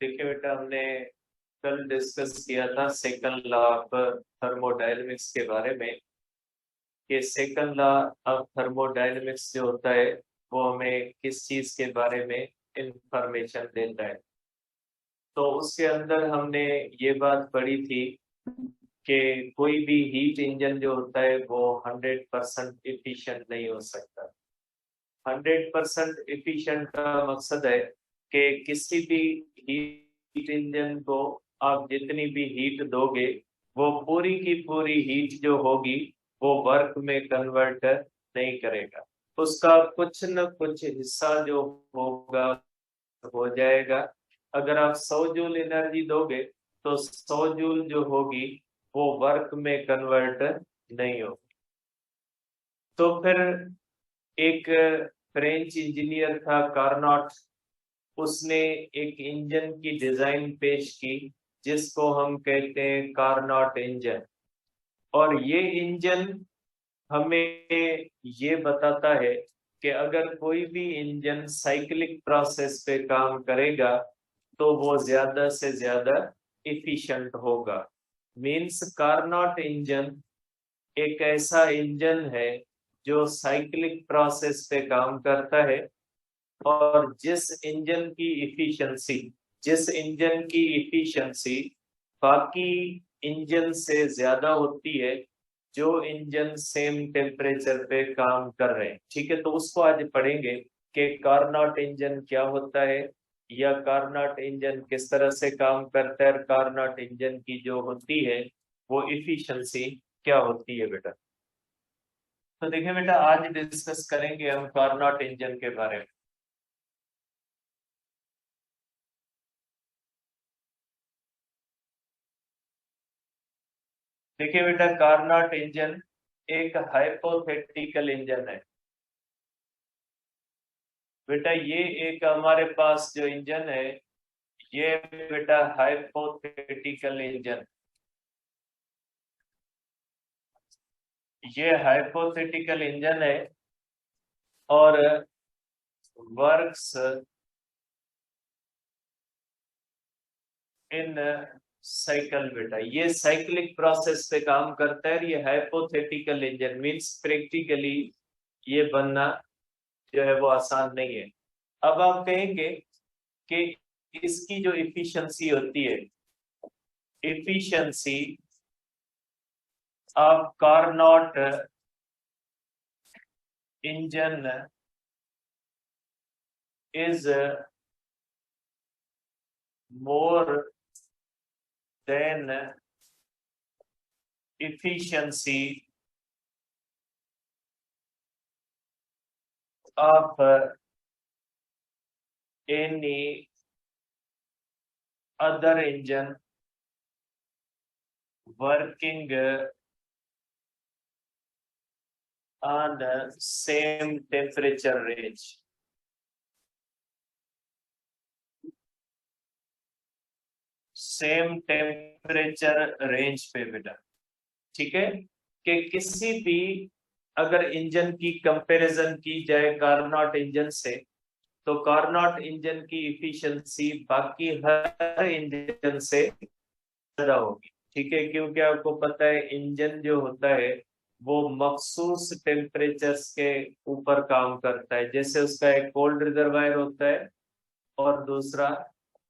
देखिए बेटा, हमने कल डिस्कस किया था सेकंड लॉ ऑफ थर्मोडायनेमिक्स के बारे में कि सेकंड लॉ ऑफ थर्मोडायनेमिक्स जो होता है वो हमें किस चीज के बारे में इंफॉर्मेशन देता है। तो उसके अंदर हमने ये बात पढ़ी थी कि कोई भी हीट इंजन जो होता है वो 100% इफिशिएंट नहीं हो सकता। 100% इफिशिएंट का मकसद है कि किसी भी हीट इंजन को आप जितनी भी हीट दोगे वो पूरी की पूरी हीट जो होगी वो वर्क में कन्वर्ट नहीं करेगा। उसका कुछ न कुछ हिस्सा जो होगा हो जाएगा। अगर आप 100 जूल एनर्जी दोगे तो 100 जूल जो होगी वो वर्क में कन्वर्ट नहीं होगी। तो फिर एक फ्रेंच इंजीनियर था कार्नोट, उसने एक इंजन की डिजाइन पेश की जिसको हम कहते हैं कार्नोट इंजन। और ये इंजन हमें ये बताता है कि अगर कोई भी इंजन साइक्लिक प्रोसेस पे काम करेगा तो वो ज्यादा से ज्यादा इफिशिएंट होगा। मींस कार्नोट इंजन एक ऐसा इंजन है जो साइक्लिक प्रोसेस पे काम करता है। और जिस इंजन की इफिशिएंसी बाकी इंजन से ज्यादा होती है, जो इंजन सेम टेम्परेचर पे काम कर रहे हैं। ठीक है, तो उसको आज पढ़ेंगे कि कार्नोट इंजन क्या होता है या कार्नोट इंजन किस तरह से काम करता है, कार्नोट इंजन की जो होती है वो इफिशिएंसी क्या होती है बेटा। तो देखिए बेटा, आज डिस्कस करेंगे हम कार्नोट इंजन के बारे में। देखिए बेटा, कार्नोट इंजन एक हाइपोथेटिकल इंजन है। बेटा ये एक हमारे पास जो इंजन है ये बेटा हाइपोथेटिकल इंजन, ये हाइपोथेटिकल इंजन है और वर्क्स इन साइकिल। बेटा ये साइक्लिक प्रोसेस पे काम करता है। ये हाइपोथेटिकल इंजन मींस प्रैक्टिकली ये बनना जो है वो आसान नहीं है। अब आप कहेंगे कि इसकी जो इफिशिएंसी होती है, efficiency of Carnot engine is more than efficiency of any other engine working on the same temperature range। Same temperature range पे बेटा। ठीक है, कि किसी भी अगर इंजन की कंपैरिजन की जाए कार्नोट इंजन से तो कार्नोट इंजन की इफिशिएंसी बाकी हर इंजन से ज्यादा होगी। ठीक है, क्योंकि आपको पता है इंजन जो होता है वो मखसूस टेम्परेचर्स के ऊपर काम करता है। जैसे उसका एक कोल्ड रिजर्वायर होता है और दूसरा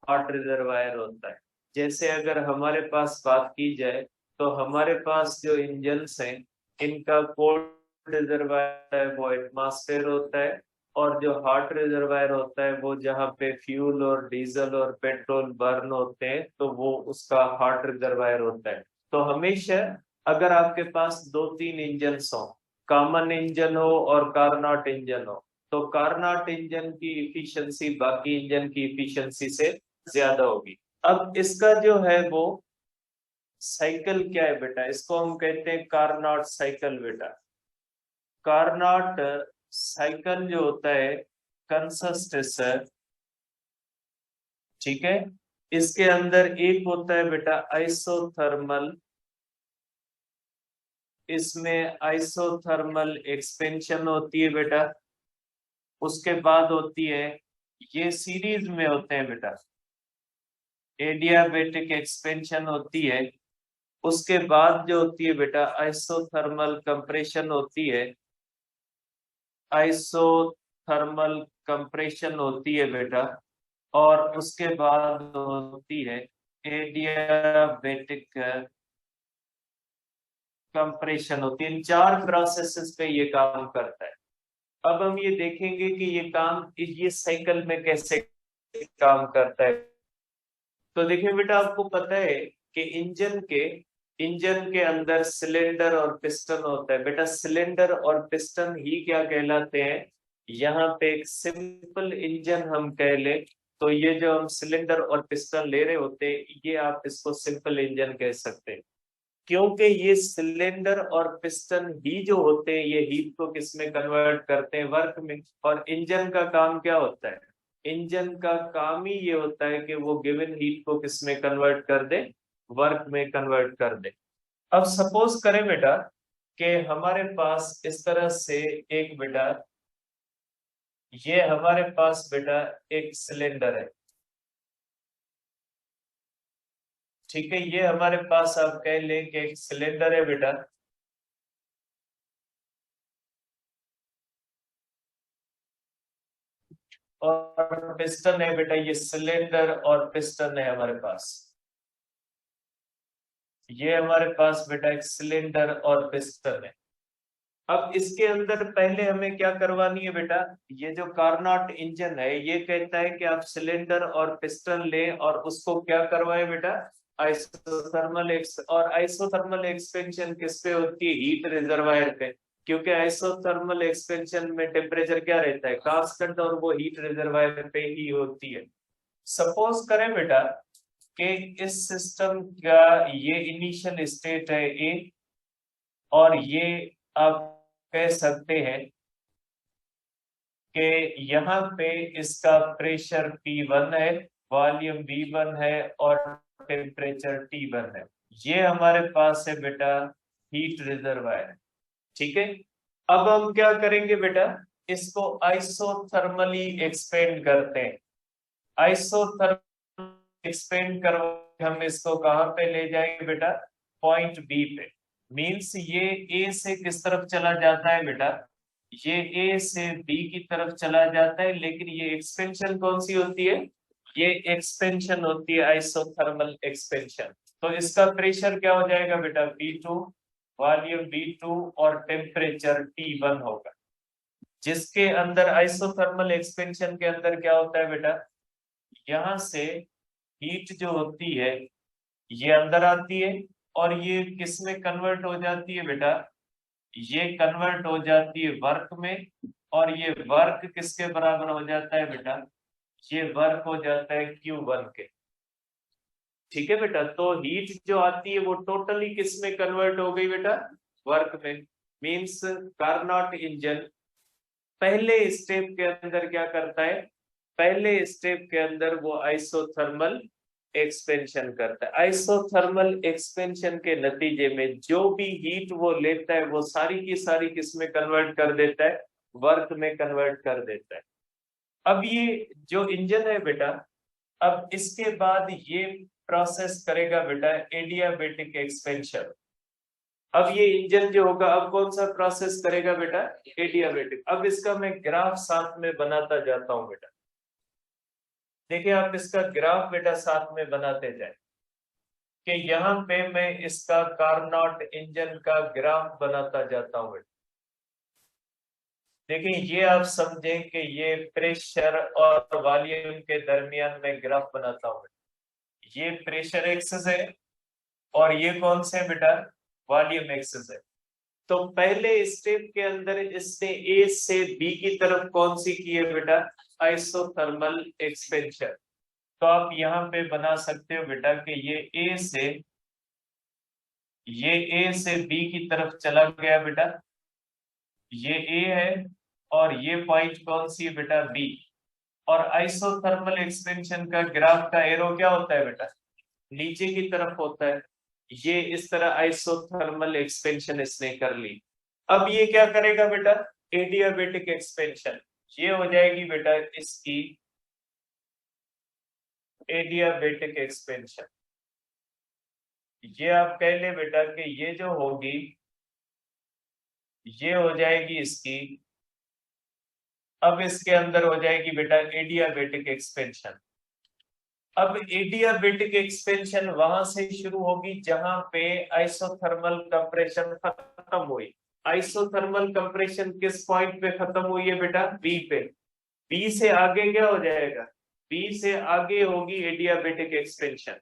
हॉट रिजर्वायर होता है। जैसे अगर हमारे पास बात की जाए तो हमारे पास जो इंजन्स हैं इनका कोल्ड रिजर्वायर है वो एटमॉस्फेयर होता है, और जो हॉट रिजर्वायर होता है वो जहाँ पे फ्यूल और डीजल और पेट्रोल बर्न होते हैं तो वो उसका हॉट रिजर्वायर होता है। तो हमेशा अगर आपके पास दो तीन इंजन हो, कॉमन इंजन हो और कार्नोट इंजन हो, तो कार्नोट इंजन की इफिशिएंसी बाकी इंजन की इफिशिएंसी से ज्यादा होगी। अब इसका जो है वो साइकिल क्या है बेटा, इसको हम कहते हैं कार्नोट साइकिल बेटा। कार्नोट साइकिल जो होता है कंसिस्ट, ठीक है, इसके अंदर एक होता है बेटा आइसोथर्मल, इसमें आइसोथर्मल एक्सपेंशन होती है बेटा। उसके बाद होती है, ये सीरीज में होते हैं बेटा, एडियाबेटिक एक्सपेंशन होती है, उसके बाद जो होती है बेटा आइसोथर्मल कंप्रेशन होती है, आइसोथर्मल कंप्रेशन होती है बेटा, और उसके बाद होती है एडियाबेटिक कंप्रेशन होती है। इन चार प्रोसेसेस पे ये काम करता है। अब हम ये देखेंगे कि ये काम ये साइकिल में कैसे काम करता है। तो देखिए बेटा, आपको पता है कि इंजन के अंदर सिलेंडर और पिस्टन होता है बेटा। सिलेंडर और पिस्टन ही क्या कहलाते हैं, यहाँ पे एक सिंपल इंजन हम कह ले तो ये जो हम सिलेंडर और पिस्टन ले रहे होते हैं, ये आप इसको सिंपल इंजन कह सकते हैं, क्योंकि ये सिलेंडर और पिस्टन ही जो होते हैं ये हीट को किस में कन्वर्ट करते हैं, वर्क में। और इंजन का काम क्या होता है, इंजन का काम ही ये होता है कि वो गिवन हीट को किस में कन्वर्ट कर दे, वर्क में कन्वर्ट कर दे। अब सपोज करें बेटा कि हमारे पास इस तरह से एक बेटा, ये हमारे पास बेटा एक सिलेंडर है, ठीक है। ये हमारे पास आप कह लें कि एक सिलेंडर है बेटा, और पिस्टन है बेटा। ये सिलेंडर और पिस्टन है हमारे पास, ये हमारे पास बेटा एक सिलेंडर और पिस्टन है। अब इसके अंदर पहले हमें क्या करवानी है बेटा, ये जो कार्नोट इंजन है ये कहता है कि आप सिलेंडर और पिस्टन ले और उसको क्या करवाए बेटा, और आइसोथर्मल एक्सपेंशन किस पे होती है, हीट रिजर्वायर पे। क्योंकि आइसोथर्मल एक्सपेंशन में टेम्परेचर क्या रहता है, कांस्टेंट, और वो हीट रिजर्वायर पे ही होती है। सपोज करें बेटा कि इस सिस्टम का ये इनिशियल स्टेट है ए, और ये आप कह सकते हैं कि यहाँ पे इसका प्रेशर P1 है, वॉल्यूम V1 है, और टेम्परेचर T1 है। ये हमारे पास है बेटा हीट रिजर्वायर, ठीक है। अब हम क्या करेंगे बेटा, इसको आइसोथर्मली एक्सपेंड करते हैं। आइसोथर्मल एक्सपेंड कर हम इसको कहां पे ले जाएंगे बेटा, पॉइंट बी पे। मींस ये ए से किस तरफ चला जाता है बेटा, ये ए से बी की तरफ चला जाता है, लेकिन ये एक्सपेंशन कौन सी होती है, ये एक्सपेंशन होती है आइसोथर्मल एक्सपेंशन। तो इसका प्रेशर क्या हो जाएगा बेटा, P2, वॉल्यूम V2, और टेम्परेचर T1 होगा। जिसके अंदर आइसोथर्मल एक्सपेंशन के अंदर क्या होता है बेटा, यहां से हीट जो होती है ये अंदर आती है, और ये किस में कन्वर्ट हो जाती है बेटा, ये कन्वर्ट हो जाती है वर्क में। और ये वर्क किसके बराबर हो जाता है बेटा, ये वर्क हो जाता है Q1 के, ठीक है बेटा। तो हीट जो आती है वो टोटली किस में कन्वर्ट हो गई बेटा, वर्क में। मींस कार्नोट इंजन पहले स्टेप के अंदर क्या करता है, पहले स्टेप के अंदर वो आइसोथर्मल एक्सपेंशन करता है। आइसोथर्मल एक्सपेंशन के नतीजे में जो भी हीट वो लेता है वो सारी की सारी किस में कन्वर्ट कर देता है, वर्क में कन्वर्ट कर देता है। अब ये जो इंजन है बेटा, अब इसके बाद ये प्रोसेस करेगा बेटा एडियाबेटिक एक्सपेंशन। अब ये इंजन जो होगा अब कौन सा प्रोसेस करेगा बेटा, एडियाबेटिक। अब इसका मैं ग्राफ साथ में बनाता जाता हूं बेटा। देखिए आप इसका ग्राफ बेटा साथ में बनाते जाए, कि यहाँ पे मैं इसका कार्नोट इंजन का ग्राफ बनाता जाता हूं बेटा। देखिए ये आप समझें कि ये प्रेशर और वॉल्यूम के दरमियान में ग्राफ बनाता हूं बेटा। ये प्रेशर एक्सिस है, और ये कौन से बेटा, वॉल्यूम एक्सिस है। तो पहले स्टेप के अंदर इसने ए से बी की तरफ कौन सी की है बेटा, आइसोथर्मल एक्सपेंशन। तो आप यहाँ पे बना सकते हो बेटा कि ये ए से बी की तरफ चला गया बेटा, ये ए है, और ये पॉइंट कौन सी है बेटा, बी। और आइसोथर्मल एक्सपेंशन का ग्राफ का एरो क्या होता है बेटा, नीचे की तरफ होता है। ये इस तरह आइसोथर्मल एक्सपेंशन इसने कर ली। अब ये क्या करेगा बेटा, एडियाबेटिक एक्सपेंशन। ये हो जाएगी बेटा इसकी एडियाबेटिक एक्सपेंशन। ये आप कह ले बेटा कि ये जो होगी ये हो जाएगी इसकी, अब इसके अंदर हो जाएगी बेटा एडियाबेटिक एक्सपेंशन। अब एडियाबेटिक एक्सपेंशन वहां से शुरू होगी जहां पे आइसोथर्मल कंप्रेशन खत्म हुई। आइसोथर्मल कंप्रेशन किस पॉइंट पे खत्म हुई है बेटा? बी पे। बी से आगे क्या हो जाएगा? बी से आगे होगी एडियाबेटिक एक्सपेंशन।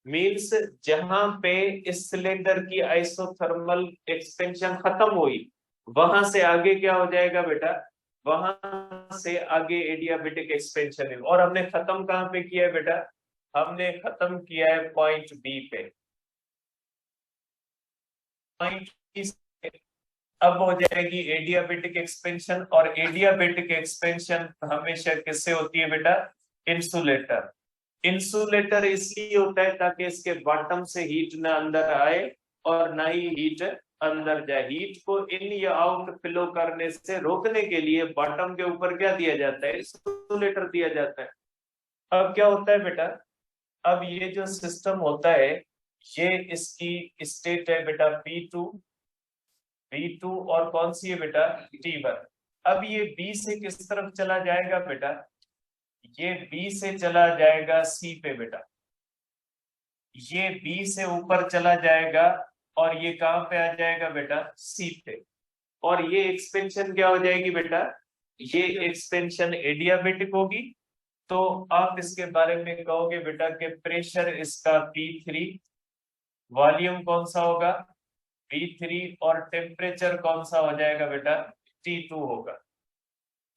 मीन्स जहां पे इस सिलेंडर की आइसोथर्मल एक्सपेंशन खत्म हुई वहां से आगे क्या हो जाएगा बेटा? वहां से आगे एडियाबेटिक एक्सपेंशन है। और हमने खत्म कहां पे किया है बेटा? हमने खत्म किया है पॉइंट बी पे। पॉइंट बी से अब हो जाएगी एडियाबेटिक एक्सपेंशन। और एडियाबेटिक एक्सपेंशन हमेशा किससे होती है बेटा? इंसुलेटर। इंसुलेटर इसलिए होता है ताकि इसके बॉटम से हीट ना अंदर आए और ना ही हीट अंदर जाए। हीट को इन या आउट फ्लो करने से रोकने के लिए बॉटम के ऊपर क्या दिया जाता है? इंसुलेटर दिया जाता है। अब क्या होता है बेटा? अब ये जो सिस्टम होता है ये इसकी स्टेट है बेटा P2, V2 और कौन सी है बेटा? T1। अब ये B से किस तरफ चला जाएगा बेटा? ये B से चला जाएगा C पे बेटा। ये B से ऊपर चला जाएगा और ये कहां पे आ जाएगा बेटा? C पे। और ये एक्सपेंशन क्या हो जाएगी बेटा? ये एक्सपेंशन एडियाबेटिक होगी। तो आप इसके बारे में कहोगे बेटा कि प्रेशर इसका P3, वॉल्यूम कौन सा होगा? P3 और टेम्परेचर कौन सा हो जाएगा बेटा? T2 होगा।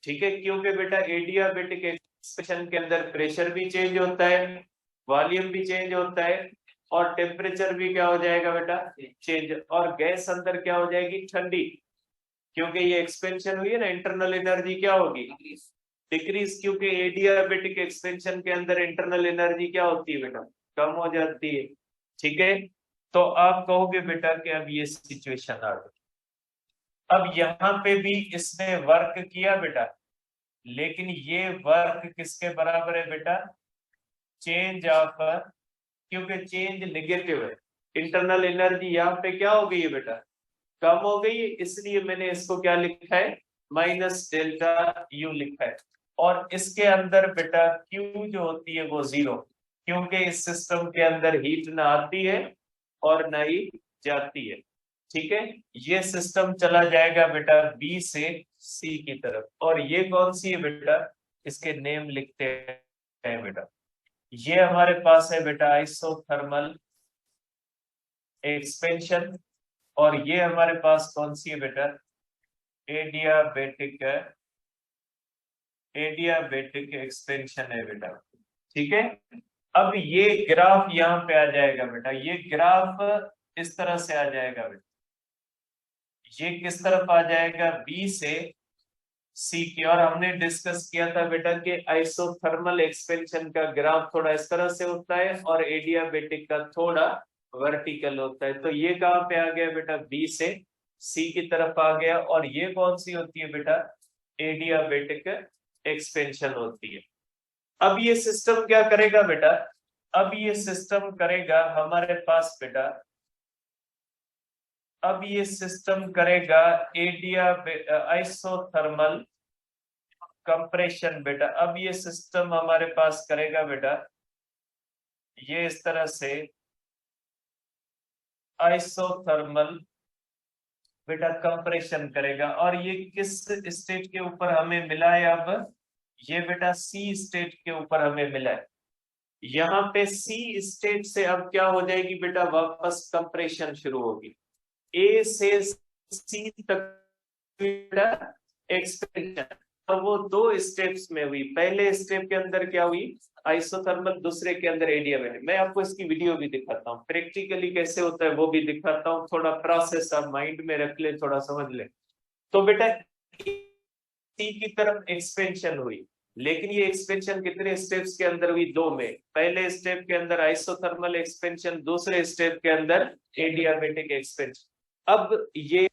ठीक है, क्योंकि बेटा एडियाबेटिक एक्सपेंशन के अंदर प्रेशर भी चेंज होता है, वॉल्यूम भी चेंज होता है और टेम्परेचर भी क्या हो जाएगा बेटा? चेंज। और गैस अंदर क्या हो जाएगी? ठंडी। क्योंकि ये एक्सपेंशन हुई है ना, इंटरनल एनर्जी क्या होगी? डिक्रीज। क्योंकि एडियाबेटिक एक्सपेंशन के अंदर इंटरनल एनर्जी क्या होती है बेटा? कम हो जाती है। ठीक है, तो आप कहोगे बेटा कि अब ये सिचुएशन आ गई। अब यहाँ पे भी इसने वर्क किया बेटा, लेकिन ये वर्क किसके बराबर है बेटा? चेंज ऑफ, क्योंकि चेंज नेगेटिव है। इंटरनल एनर्जी यहाँ पे क्या हो गई है बेटा? कम हो गई है। इसलिए मैंने इसको क्या लिखा है? माइनस डेल्टा यू लिखा है। और इसके अंदर बेटा क्यू जो होती है वो जीरो, क्योंकि इस सिस्टम के अंदर हीट ना आती है और ना ही जाती है। ठीक है, ये सिस्टम चला जाएगा बेटा बी से सी की तरफ। और ये कौन सी है बेटा? इसके नेम लिखते हैं बेटा। ये हमारे पास है बेटा आइसोथर्मल एक्सपेंशन। और ये हमारे पास कौन सी है बेटा? एडियाबेटिक, एडियाबेटिक एक्सपेंशन है बेटा। ठीक है, अब ये ग्राफ यहाँ पे आ जाएगा बेटा। ये ग्राफ इस तरह से आ जाएगा बेटा। ये किस तरफ आ जाएगा? बी से सी की। और हमने डिस्कस किया था बेटा कि आइसोथर्मल एक्सपेंशन का ग्राफ थोड़ा इस तरह से होता है और एडियाबेटिक का थोड़ा वर्टिकल होता है। तो ये कहां पे आ गया बेटा? बी से सी की तरफ आ गया। और ये कौन सी होती है बेटा? एडियाबेटिक एक्सपेंशन होती है। अब ये सिस्टम क्या करेगा बेटा? अब ये सिस्टम करेगा हमारे पास बेटा, अब ये सिस्टम करेगा एडिया आइसोथर्मल कंप्रेशन बेटा। अब ये सिस्टम हमारे पास करेगा बेटा ये इस तरह से आइसोथर्मल बेटा कंप्रेशन करेगा। और ये किस स्टेट के ऊपर हमें मिला है? अब ये बेटा सी स्टेट के ऊपर हमें मिला है। यहाँ पे सी स्टेट से अब क्या हो जाएगी बेटा? वापस कंप्रेशन शुरू होगी। ए से सी तक एक्सपेंशन। और वो दो स्टेप्स में हुई। पहले स्टेप के अंदर क्या हुई? आइसोथर्मल, दूसरे के अंदर एडियाबेटिक। मैं आपको इसकी वीडियो भी दिखाता हूँ, प्रैक्टिकली कैसे होता है वो भी दिखाता हूँ। थोड़ा प्रोसेस आप माइंड में रख ले, थोड़ा समझ ले। तो बेटा सी की तरफ एक्सपेंशन हुई, लेकिन ये एक्सपेंशन कितने स्टेप्स के अंदर हुई? दो में। पहले स्टेप के अंदर आइसोथर्मल एक्सपेंशन, दूसरे स्टेप के अंदर एडियाबेटिक एक्सपेंशन। अब ये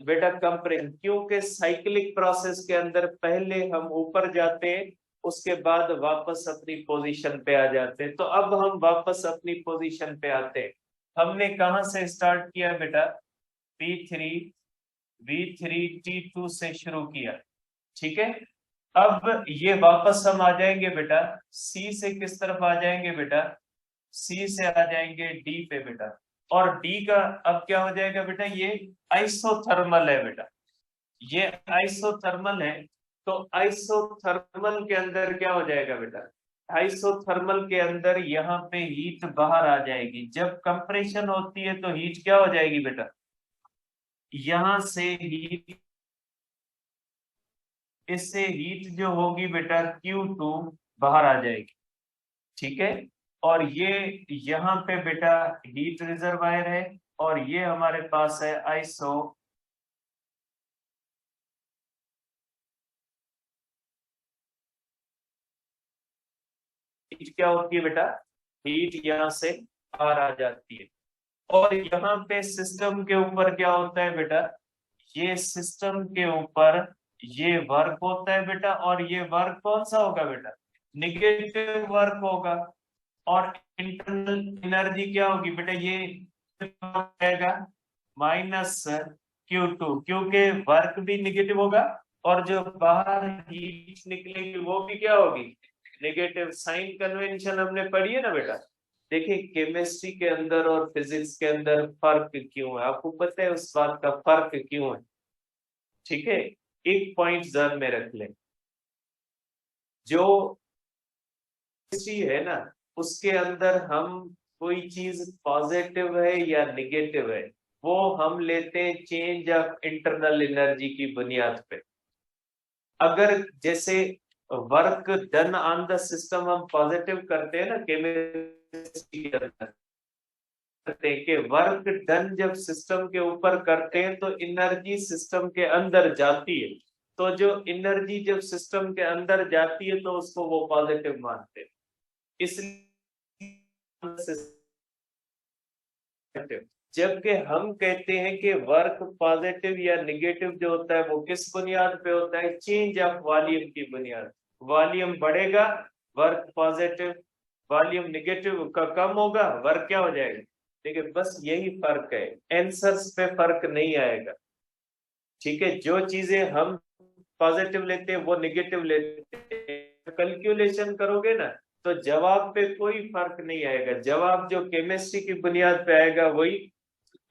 बेटा कंप्रेशन, क्योंकि साइक्लिक प्रोसेस के अंदर पहले हम ऊपर जाते हैं उसके बाद वापस अपनी पोजीशन पे आ जाते हैं। तो अब हम वापस अपनी पोजीशन पे आते हैं। हमने कहाँ से स्टार्ट किया बेटा? P3 V3 T2 से शुरू किया, ठीक है। अब ये वापस हम आ जाएंगे बेटा, सी से किस तरफ आ जाएंगे बेटा? सी से आ जाएंगे डी पे बेटा। और डी का अब क्या हो जाएगा बेटा? ये आइसोथर्मल है बेटा, ये आइसोथर्मल है। तो आइसोथर्मल के अंदर क्या हो जाएगा बेटा? आइसोथर्मल के अंदर यहाँ पे हीट बाहर आ जाएगी। जब कंप्रेशन होती है तो हीट क्या हो जाएगी बेटा? यहां से हीट, इससे हीट जो होगी बेटा Q2 बाहर आ जाएगी, ठीक है। और ये यहाँ पे बेटा हीट रिजर्वायर है, और ये हमारे पास है आइसो हीट। क्या होती है बेटा? हीट यहाँ से बाहर आ जाती है। और यहाँ पे सिस्टम के ऊपर क्या होता है बेटा? ये सिस्टम के ऊपर ये वर्क होता है बेटा, और ये वर्क कौन सा होगा बेटा? निगेटिव वर्क होगा। और इंटरनल एनर्जी क्या होगी बेटा? ये आएगा -Q2, क्योंकि वर्क भी निगेटिव होगा और जो बाहर हीट निकलेगी वो भी क्या होगी? नेगेटिव। साइन कन्वेंशन हमने पढ़ी है ना बेटा। देखिए केमिस्ट्री के अंदर और फिजिक्स के अंदर फर्क क्यों है, आपको पता है उस बात का फर्क क्यों है? ठीक है, एक पॉइंट ध्यान में रख लें। जो केमिस्ट्री है ना, उसके अंदर हम कोई चीज पॉजिटिव है या निगेटिव है, वो हम लेते हैं चेंज ऑफ इंटरनल एनर्जी की बुनियाद पे। अगर जैसे work done on the system हम पॉजिटिव करते हैं ना केमिस्ट्री के अंदर, करते हैं कि वर्क डन जब सिस्टम के ऊपर करते हैं तो एनर्जी सिस्टम के अंदर जाती है। तो जो एनर्जी जब सिस्टम के अंदर जाती है तो उसको वो पॉजिटिव मानते हैं। इसलिए जबकि हम कहते हैं कि वर्क पॉजिटिव या निगेटिव जो होता है वो किस बुनियाद पे होता है? चेंज ऑफ वॉल्यूम की बुनियाद। वॉल्यूम बढ़ेगा, वर्क पॉजिटिव। वॉल्यूम निगेटिव का कम होगा, वर्क क्या हो जाएगा? देखिए बस यही फर्क है, आंसर्स पे फर्क नहीं आएगा, ठीक है। जो चीजें हम पॉजिटिव लेते हैं वो निगेटिव लेते हैं, कैलकुलेशन करोगे ना तो जवाब पे कोई फर्क नहीं आएगा। जवाब जो केमिस्ट्री की बुनियाद पे आएगा वही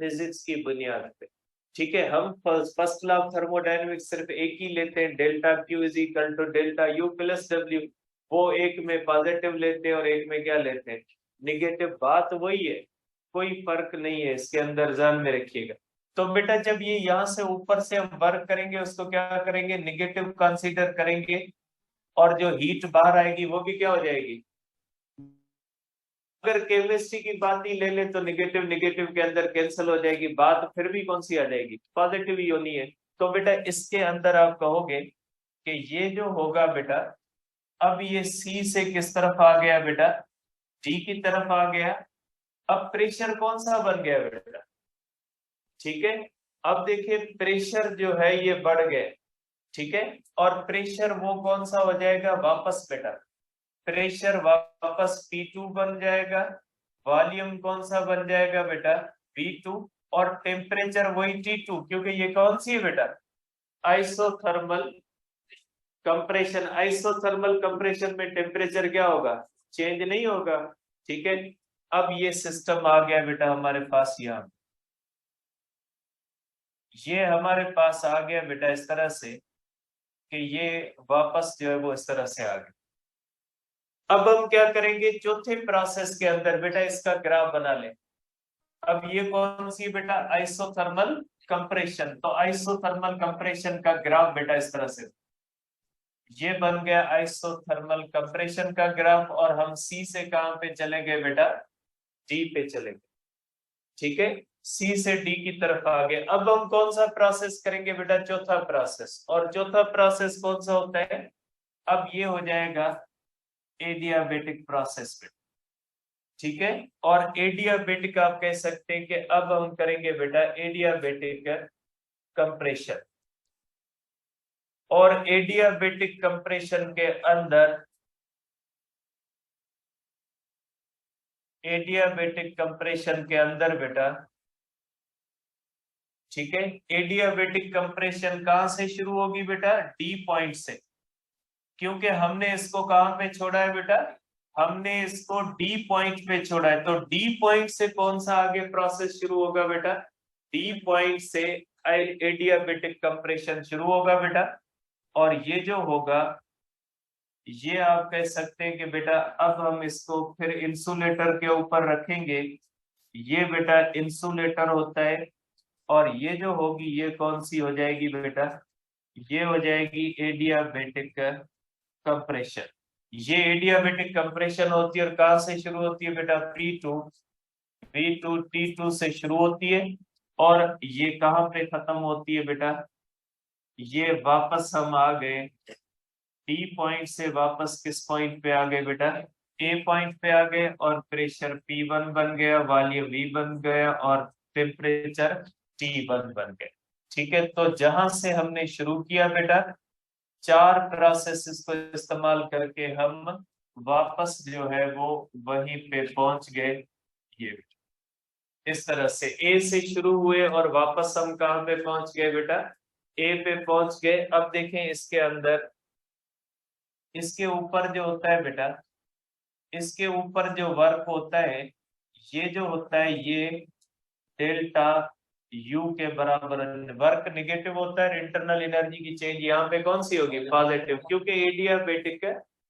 फिजिक्स की बुनियाद पे, ठीक है। हम फर्स्ट लॉ ऑफ थर्मोडायनेमिक्स सिर्फ एक ही लेते हैं, delta Q is equal to delta U plus W. वो एक में पॉजिटिव लेते हैं और एक में क्या लेते हैं? निगेटिव। बात वही है, कोई फर्क नहीं है इसके अंदर, ध्यान में रखिएगा। तो बेटा जब ये यहाँ से ऊपर से हम वर्क करेंगे उसको क्या करेंगे? निगेटिव कंसीडर करेंगे। और जो हीट बाहर आएगी वो भी क्या हो जाएगी? अगर केमिस्ट्री की बात ही ले ले तो निगेटिव निगेटिव के अंदर कैंसिल हो जाएगी, बात फिर भी कौन सी आ जाएगी? पॉजिटिव ही होनी है। तो बेटा इसके अंदर आप कहोगे कि ये जो होगा बेटा, अब ये सी से किस तरफ आ गया बेटा? डी की तरफ आ गया। अब प्रेशर कौन सा बन गया बेटा? ठीक है, अब देखिए प्रेशर जो है ये बढ़ गया, ठीक है। और प्रेशर वो कौन सा हो जाएगा वापस बेटा? प्रेशर वापस P2 बन जाएगा। वॉल्यूम कौन सा बन जाएगा बेटा? V2। और टेम्परेचर वही T2, क्योंकि ये कौन सी है बेटा? Isothermal compression. आइसोथर्मल कंप्रेशन में टेम्परेचर क्या होगा? चेंज नहीं होगा, ठीक है। अब ये सिस्टम आ गया बेटा हमारे पास, यहाँ ये हमारे पास आ गया बेटा इस तरह से कि ये वापस जो है वो इस तरह से आ गया। अब हम क्या करेंगे? चौथे प्रोसेस के अंदर बेटा इसका ग्राफ बना ले। अब ये कौन सी बेटा? Isothermal compression. तो आइसोथर्मल कंप्रेशन का ग्राफ बेटा इस तरह से, ये बन गया आइसोथर्मल कंप्रेशन का ग्राफ। और हम सी से कहां पे चले गए बेटा? डी पे चले गए, ठीक है। सी से डी की तरफ आ गए। अब हम कौन सा प्रोसेस करेंगे बेटा? चौथा प्रोसेस। और चौथा प्रोसेस कौन सा होता है? अब ये हो जाएगा एडियाबेटिक प्रोसेस में, ठीक है। और एडियाबेटिक आप कह सकते हैं कि अब हम करेंगे बेटा एडियाबेटिक कंप्रेशन। और एडियाबेटिक कंप्रेशन के अंदर, एडियाबेटिक कंप्रेशन के अंदर बेटा, ठीक है, एडियाबेटिक कंप्रेशन कहां से शुरू होगी बेटा? डी पॉइंट से, क्योंकि हमने इसको कहां पे छोड़ा है बेटा? हमने इसको डी पॉइंट पे छोड़ा है, तो डी पॉइंट से कौन सा आगे प्रोसेस शुरू होगा बेटा? डी पॉइंट से एडियाबेटिक कंप्रेशन शुरू होगा बेटा। और ये जो होगा, ये आप कह सकते हैं कि बेटा अब हम इसको फिर इंसुलेटर के ऊपर रखेंगे। ये बेटा इंसुलेटर होता है, और ये जो होगी ये कौन सी हो जाएगी बेटा? ये हो जाएगी एडियाबेटिक कंप्रेशन। ये एडियाबेटिक कंप्रेशन होती है और कहां से शुरू होती है बेटा? P2 V2 T2 से शुरू होती है, और ये कहां पे खत्म होती है बेटा? ये वापस हम आ गए डी पॉइंट से, वापस किस पॉइंट पे आ गए बेटा? ए पॉइंट पे आ गए, और प्रेशर P1 बन गया, वॉल्यूम V बन गया, और टेम्परेचर T1 बन गया। ठीक है, तो जहां से हमने शुरू किया बेटा, 4 प्रोसेसेस को इस्तेमाल करके हम वापस जो है वो वहीं पे पहुंच गए। ये इस तरह से ए से शुरू हुए और वापस हम कहां पे पहुंच गए बेटा? ए पे पहुंच गए। अब देखें इसके अंदर, इसके ऊपर जो होता है बेटा, इसके ऊपर जो वर्क होता है, ये जो होता है ये डेल्टा यू के बराबर, वर्क निगेटिव होता है, इंटरनल एनर्जी की चेंज यहाँ पे कौन सी होगी? पॉजिटिव, क्योंकि एडियाबेटिक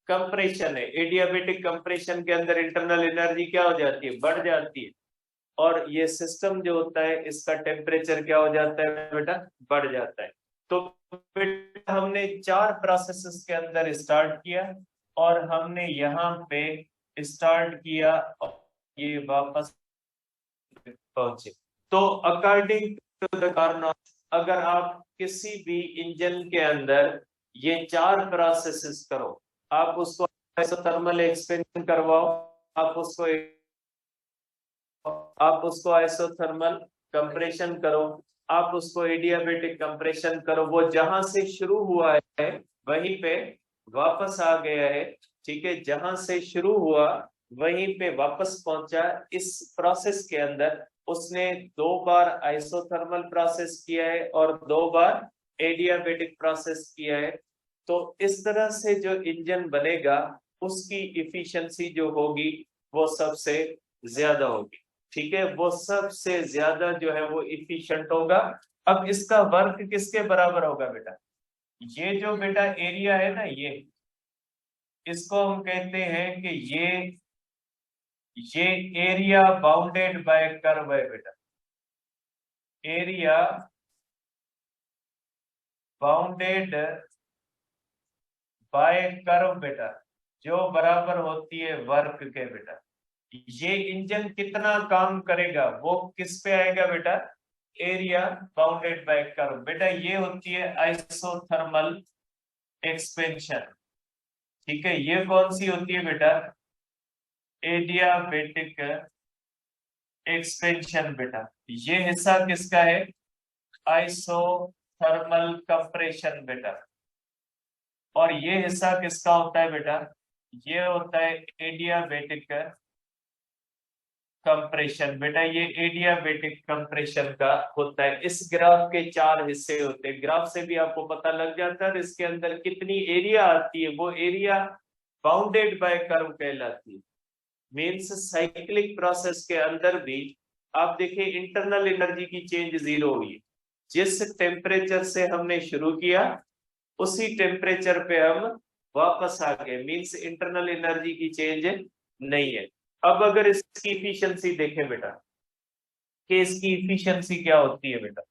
कंप्रेशन है। एडियाबेटिक कंप्रेशन के अंदर इंटरनल एनर्जी क्या हो जाती है? बढ़ जाती है। और ये सिस्टम जो होता है इसका टेम्परेचर क्या हो जाता है बेटा? बढ़ जाता है। तो बेटा हमने 4 प्रोसेसेस के अंदर स्टार्ट किया, और हमने यहाँ पे स्टार्ट किया, और ये वापस पहुंचे। तो अकॉर्डिंग टू द कार्नोट, अगर आप किसी भी इंजन के अंदर ये 4 प्रोसेसेस करो, आप उसको आइसोथर्मल एक्सपेंशन करवाओ, आप उसको आइसोथर्मल कंप्रेशन करो, आप उसको एडियाबेटिक कंप्रेशन करो, वो जहां से शुरू हुआ है वहीं पे वापस आ गया है। ठीक है, जहां से शुरू हुआ वहीं पे वापस पहुंचा। इस प्रोसेस के अंदर उसने 2 बार आइसोथर्मल प्रोसेस किया है और 2 बार एडियाबेटिक प्रोसेस किया है। तो इस तरह से जो इंजन बनेगा उसकी इफिशिएंसी जो होगी वो सबसे ज्यादा होगी। ठीक है, वो सबसे ज्यादा जो है वो इफिशिएंट होगा। अब इसका वर्क किसके बराबर होगा बेटा? ये जो बेटा एरिया है ना, ये इसको हम कहते हैं कि ये एरिया बाउंडेड बाय कर्व है बेटा। एरिया बाउंडेड बाय कर्व बेटा, जो बराबर होती है वर्क के बेटा। ये इंजन कितना काम करेगा वो किस पे आएगा बेटा? एरिया बाउंडेड बाय कर्व बेटा। ये होती है आइसोथर्मल एक्सपेंशन। ठीक है, ये कौन सी होती है बेटा? एडियाबेटिक एक्सपेंशन बेटा। ये हिस्सा किसका है? आइसोथर्मल कंप्रेशन बेटा। और ये हिस्सा किसका होता है बेटा? ये होता है एडियाबेटिक कंप्रेशन बेटा। ये एडियाबेटिक कंप्रेशन का होता है। इस ग्राफ के 4 हिस्से होते हैं। ग्राफ से भी आपको पता लग जाता है इसके अंदर कितनी एरिया आती है, वो एरिया बाउंडेड बाय कर्व कहलाती है। मींस साइक्लिक प्रोसेस के अंदर भी आप देखिए इंटरनल एनर्जी की चेंज 0 हुई। जिस टेम्परेचर से हमने शुरू किया उसी टेम्परेचर पे हम वापस आ गए, मींस इंटरनल एनर्जी की चेंज नहीं है। अब अगर इसकी इफिशियंसी देखें बेटा, कि इसकी इफिशियंसी क्या होती है बेटा?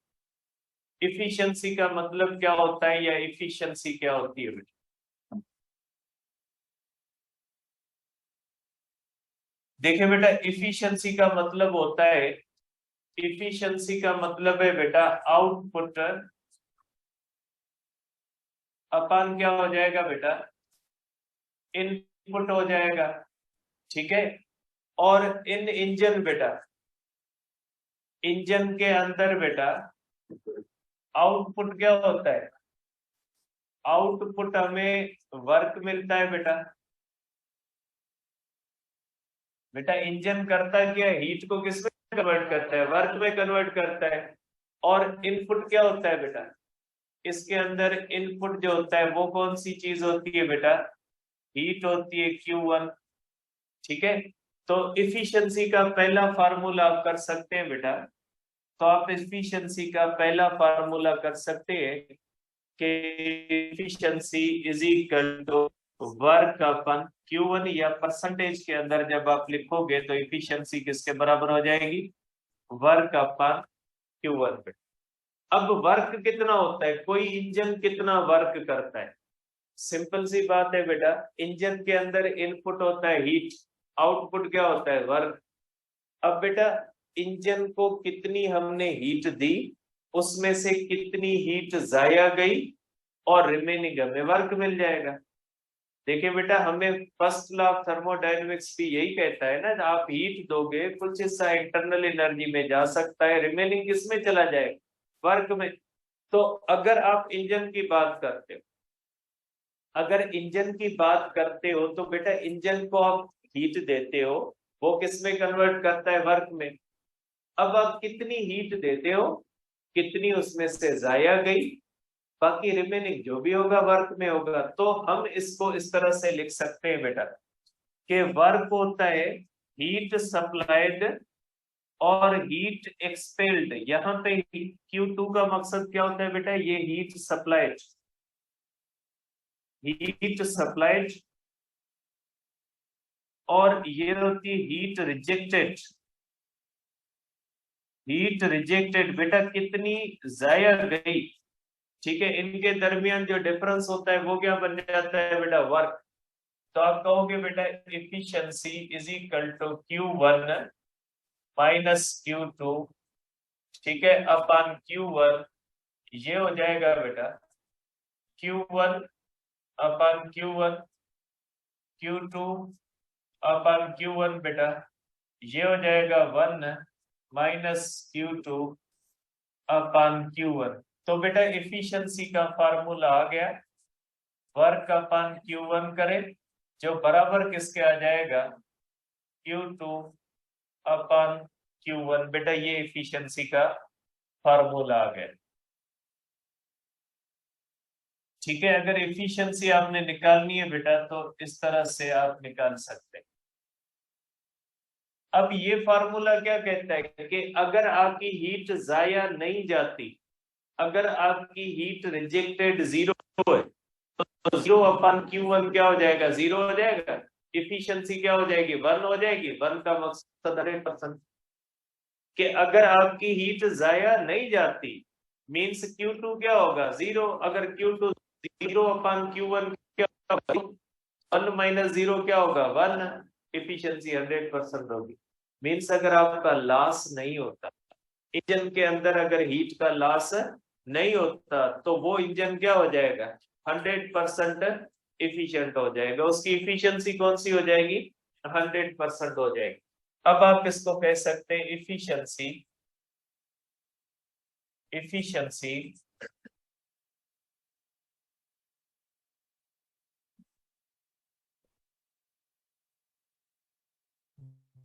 इफिशियंसी का मतलब क्या होता है, या इफिशियंसी क्या होती है बेटा? देखिए बेटा, इफिशियंसी का मतलब होता है, इफिशियंसी का मतलब है बेटा आउटपुट अपन क्या हो जाएगा बेटा? इनपुट हो जाएगा। ठीक है, और इन इंजन बेटा, इंजन के अंदर बेटा आउटपुट क्या होता है? आउटपुट हमें वर्क मिलता है बेटा। बेटा इंजन करता क्या है, हीट को किस में कन्वर्ट करता है, वर्क में कन्वर्ट करता है। और इनपुट क्या होता है बेटा, इसके अंदर इनपुट जो होता है वो कौन सी चीज होती है बेटा, हीट होती है Q1। ठीक है, तो इफिशियंसी का पहला फार्मूला आप कर सकते हैं बेटा। तो आप इफिशियंसी का पहला फार्मूला कर सकते हैं कि efficiency is equal to work upon Q1, या परसेंटेज के अंदर जब आप लिखोगे तो इफिशियंसी किसके बराबर हो जाएगी, वर्क अपन Q1 पे। अब वर्क कितना होता है, कोई इंजन कितना वर्क करता है, सिंपल सी बात है बेटा, इंजन के अंदर इनपुट होता है हीट, आउटपुट क्या होता है, वर्क। अब बेटा इंजन को कितनी हमने हीट दी, उसमें से कितनी हीट जाया गई, और रिमेनिंग हमें वर्क मिल जाएगा। देखिए बेटा, हमें फर्स्ट लॉ ऑफ थर्मोडायनेमिक्स भी यही कहता है ना, आप हीट दोगे कुछ हिस्सा इंटरनल एनर्जी में जा सकता है, रिमेनिंग किस में चला जाएगा, वर्क में। तो अगर आप इंजन की बात करते हो, अगर इंजन की बात करते हो तो बेटा इंजन को आप हीट देते हो, वो किस में कन्वर्ट करता है, वर्क में। अब आप कितनी हीट देते हो, कितनी उसमें से जाया गई, बाकी रिमेनिंग जो भी होगा वर्क में होगा। तो हम इसको इस तरह से लिख सकते हैं बेटा कि वर्क होता है हीट सप्लाइड और हीट एक्सपेल्ड। यहाँ पे Q2 का मकसद क्या होता है बेटा, ये हीट सप्लाइड, हीट सप्लाइड, और ये होती है हीट रिजेक्टेड। हीट रिजेक्टेड बेटा कितनी जाया गई, ठीक है, इनके दरमियान जो डिफरेंस होता है वो क्या बन जाता है बेटा, वर्क। तो आप कहोगे बेटा efficiency is equal to Q1 minus Q2, ठीक है, अपॉन Q1। ये हो जाएगा बेटा Q1 upon Q1, Q2 upon Q1 बेटा, ये हो जाएगा 1 माइनस Q2 अपॉन Q1। तो बेटा इफिशियंसी का फार्मूला आ गया, वर्क अपॉन Q1 करें जो बराबर किसके आ जाएगा, Q2 अपॉन Q1। बेटा ये इफिशियंसी का फार्मूला आ गया। ठीक है, अगर इफिशियंसी आपने निकालनी है बेटा तो इस तरह से आप निकाल सकते हैं। अब ये फार्मूला क्या कहता है कि अगर आपकी हीट जाया नहीं जाती, अगर आपकी हीट रिजेक्टेड जीरो है, तो 0/Q1 क्या हो जाएगा, 0 हो जाएगा। इफिशियंसी क्या हो जाएगी, 1 हो जाएगी। 1 का मकसद 100% कि अगर आपकी हीट जाया नहीं जाती, मींस Q2 क्या होगा, 0। अगर Q2 0/Q1 क्या होगा, 1 माइनस 0 क्या होगा, 1। इफिशियंसी 100% होगी। मीन्स अगर आपका लॉस नहीं होता, इंजन के अंदर अगर हीट का लॉस नहीं होता, तो वो इंजन क्या हो जाएगा, 100% इफिशियंट हो जाएगा। उसकी इफिशियंसी कौन सी हो जाएगी, 100% हो जाएगी। अब आप इसको कह सकते हैं इफिशियंसी, इफिशियंसी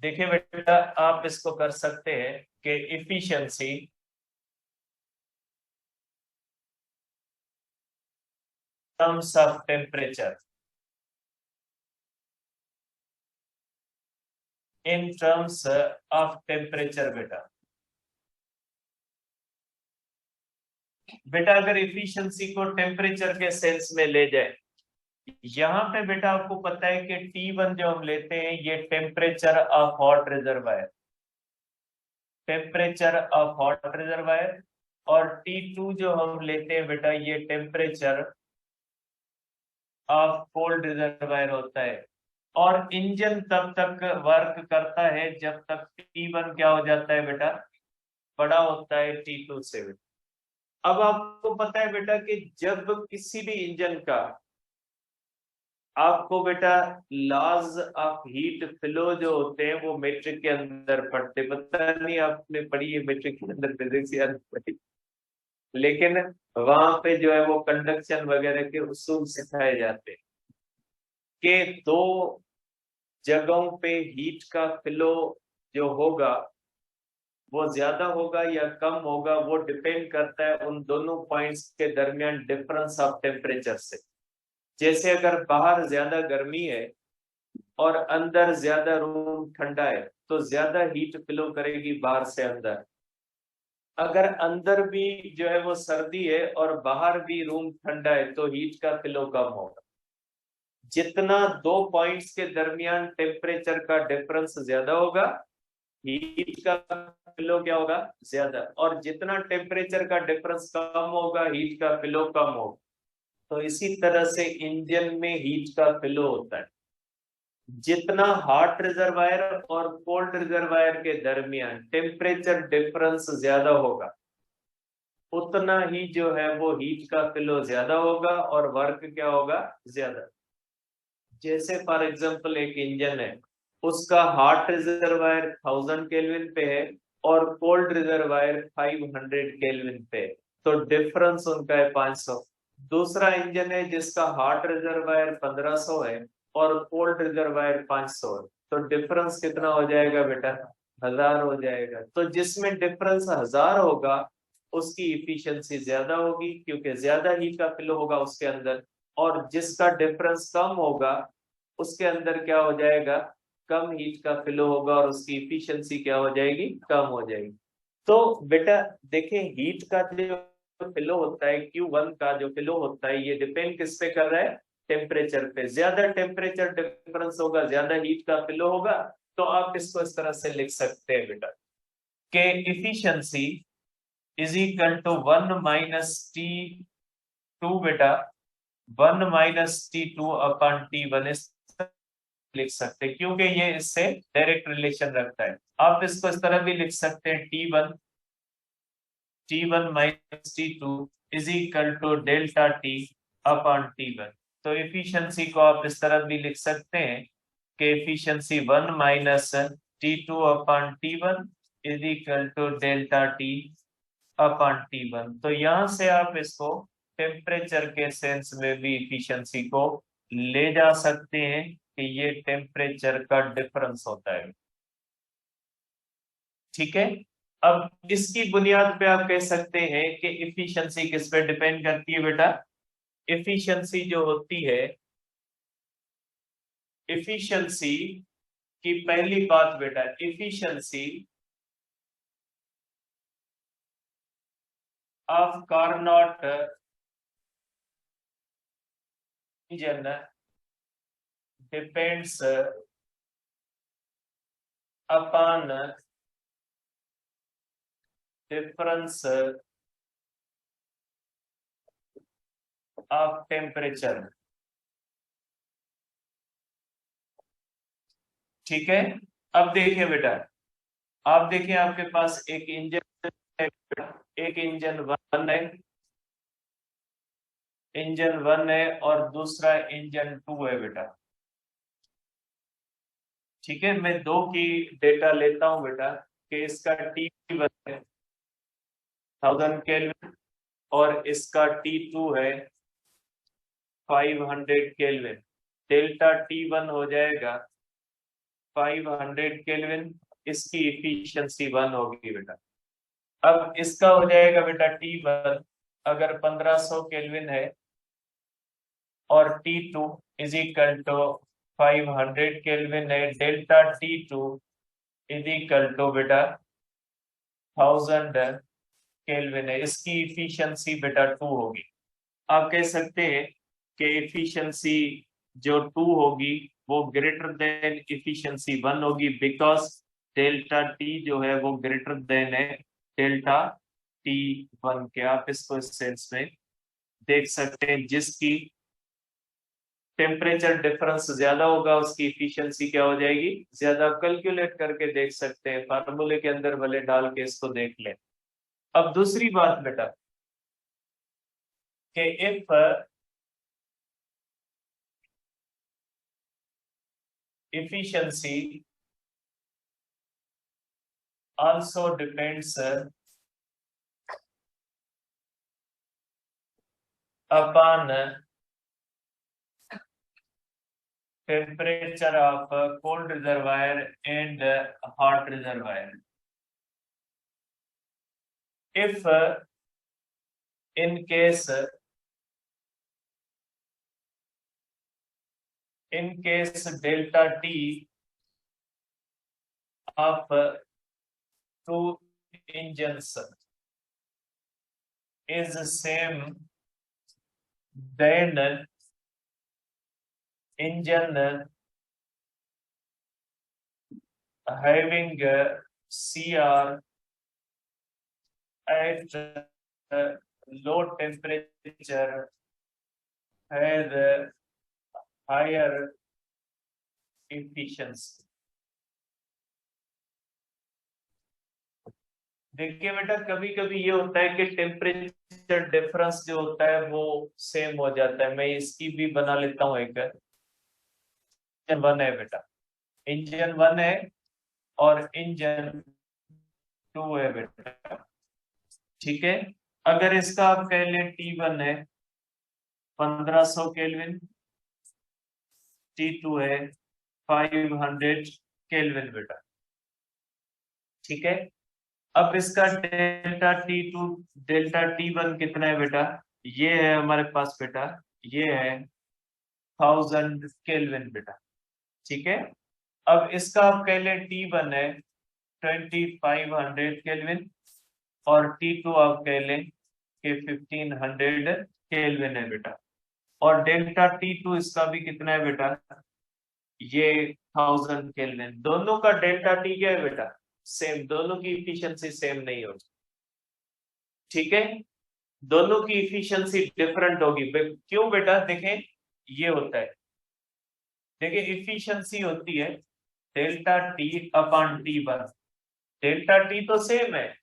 देखिए बेटा, आप इसको कर सकते हैं कि efficiency terms of temperature, in terms of temperature. बेटा बेटा अगर इफिशियंसी को टेम्परेचर के सेंस में ले जाए, यहाँ पे बेटा आपको पता है कि T1 जो हम लेते हैं ये temperature of hot reservoir, temperature of hot reservoir, और T2 जो हम लेते हैं बेटा ये टेम्परेचर ऑफ कोल्ड रिजर्वायर होता है। और इंजन तब तक वर्क करता है जब तक T1 क्या हो जाता है बेटा, बड़ा होता है T2 से। अब आपको पता है बेटा कि जब किसी भी इंजन का, आपको बेटा लॉज ऑफ हीट फ्लो जो होते हैं वो मेट्रिक के अंदर पढ़ते, पता नहीं आपने पढ़ी है मेट्रिक के अंदर फिजिक्स या नहीं पढ़ी, लेकिन वहां पे जो है वो कंडक्शन वगैरह के उसूल सिखाए जाते हैं कि दो जगहों पे हीट का फ्लो जो होगा वो ज्यादा होगा या कम होगा, वो डिपेंड करता है उन दोनों पॉइंट्स के दरमियान डिफरेंस ऑफ टेम्परेचर से। जैसे अगर बाहर ज्यादा गर्मी है और अंदर ज्यादा रूम ठंडा है तो ज्यादा हीट फ्लो करेगी बाहर से अंदर। अगर अंदर भी जो है वो सर्दी है और बाहर भी रूम ठंडा है तो हीट का फ्लो कम होगा। जितना दो पॉइंट्स के दरमियान टेम्परेचर का डिफरेंस ज्यादा होगा, हीट का फ्लो क्या होगा, ज्यादा। और जितना टेम्परेचर का डिफरेंस कम होगा, हीट का फ्लो कम होगा। तो इसी तरह से इंजन में हीट का फ्लो होता है। जितना हॉट रिजर्वायर और कोल्ड रिजर्वायर के दरमियान टेम्परेचर डिफरेंस ज्यादा होगा, उतना ही जो है वो हीट का फ्लो ज्यादा होगा और वर्क क्या होगा, ज्यादा। जैसे फॉर एग्जांपल एक इंजन है, उसका हॉट रिजर्वायर 1000 केल्विन पे है और कोल्ड रिजर्वायर 500 केल्विन पे है, तो डिफरेंस उनका है 500। दूसरा इंजन है जिसका हॉट रिजर्वायर 1500 है और कोल्ड रिजर्वायर 500 है, तो डिफरेंस कितना हो जाएगा बेटा, 1000 हो जाएगा। तो जिसमें डिफरेंस 1000 होगा उसकी इफिशियंसी ज्यादा होगी क्योंकि ज्यादा हीट का फ्लो होगा उसके अंदर। और जिसका डिफरेंस कम होगा उसके अंदर क्या हो जाएगा, कम हीट का फ्लो होगा और उसकी इफिशियंसी क्या हो जाएगी, कम हो जाएगी। तो बेटा देखें, हीट का जो फ्लो होता है, Q1 का जो फ्लो होता है, ये डिपेंड किस पे कर रहा है, टेम्परेचर पे। ज्यादा टेम्परेचर डिफरेंस होगा, ज्यादा हीट का फ्लो होगा। तो आप इसको इस तरह से लिख सकते हैं बेटा के efficiency is equal to 1 - T2 बेटा, 1 - T2/T1 इस लिख सकते हैं क्योंकि ये इससे डायरेक्ट रिलेशन रखता है। आप इसको इस तरह भी लिख सकते हैं, T1 - T2 is equal to delta T/T1। तो एफिशिएंसी को आप इस तरह भी लिख सकते हैं कि efficiency 1 - T2/T1 is equal to delta T/T1। तो यहां से आप इसको टेम्परेचर के सेंस में भी इफिशिएंसी को ले जा सकते हैं कि ये टेम्परेचर का डिफरेंस होता है। ठीक है। अब इसकी बुनियाद पे आप कह सकते हैं कि इफिशिएंसी किस पे डिपेंड करती है बेटा। इफिशिएंसी जो होती है, इफिशिएंसी की पहली बात बेटा, efficiency of Carnot engine depends upon difference of temperature. ठीक है। अब देखिए बेटा, आप देखिए आपके पास एक इंजन है, एक इंजन 1 है और दूसरा इंजन 2 है बेटा। ठीक है, मैं दो की डेटा लेता हूं बेटा कि इसका T1 है 1000 केल्विन और इसका T2 है 500 केल्विन। डेल्टा T1 हो जाएगा 500 केल्विन, इसकी इफिशियंसी 1 होगी बेटा। अब इसका हो जाएगा बेटा T1 अगर 1500 केल्विन है और T2 is equal to 500 kelvin है, delta T2 is equal to बेटा 1000 केल्विन है, इसकी इफिशियंसी बेटा 2 होगी। आप कह सकते हैं कि इफिशियंसी जो 2 होगी वो ग्रेटर देन इफिशियंसी 1 होगी, बिकॉज डेल्टा टी जो है वो ग्रेटर देन है डेल्टा T1 के। आप इसको इस सेंस में देख सकते हैं, जिसकी टेम्परेचर डिफरेंस ज्यादा होगा उसकी इफिशियंसी क्या हो जाएगी, ज्यादा। कैलकुलेट करके देख सकते हैं, फार्मूले के अंदर भले डाल के इसको देख लें। अब दूसरी बात बेटा कि if efficiency also depends upon temperature of cold reservoir and hot reservoir. If in case delta T of two engines is the same, then engine having CR at low temperature has higher efficiency. देखिए बेटा, कभी कभी ये होता है कि temperature difference जो होता है वो सेम हो जाता है। मैं इसकी भी बना लेता हूँ। एक इंजन 1 है बेटा, इंजन 1 है और इंजन 2 है बेटा, ठीक है। अगर इसका आप कह लें T1 है 1500 केल्विन, T2 है 500 केल्विन बेटा, ठीक है। अब इसका डेल्टा T2 डेल्टा T1 कितना है बेटा, ये है हमारे पास बेटा, ये है 1000 केल्विन बेटा, ठीक है। अब इसका आप कह लें T1 है 2500 केल्विन और T2 आप कह लें कि 1500 केल्विन है बेटा। और डेल्टा T2 इसका भी कितना है बेटा, ये 1000 केल्विन। दोनों का डेल्टा T क्या है बेटा, सेम। दोनों की इफिशियंसी सेम नहीं होगी, ठीक है। दोनों की इफिशियंसी डिफरेंट होगी। क्यों बेटा, देखें ये होता है, देखिए इफिशियंसी होती है delta T upon T1। Delta T तो सेम है,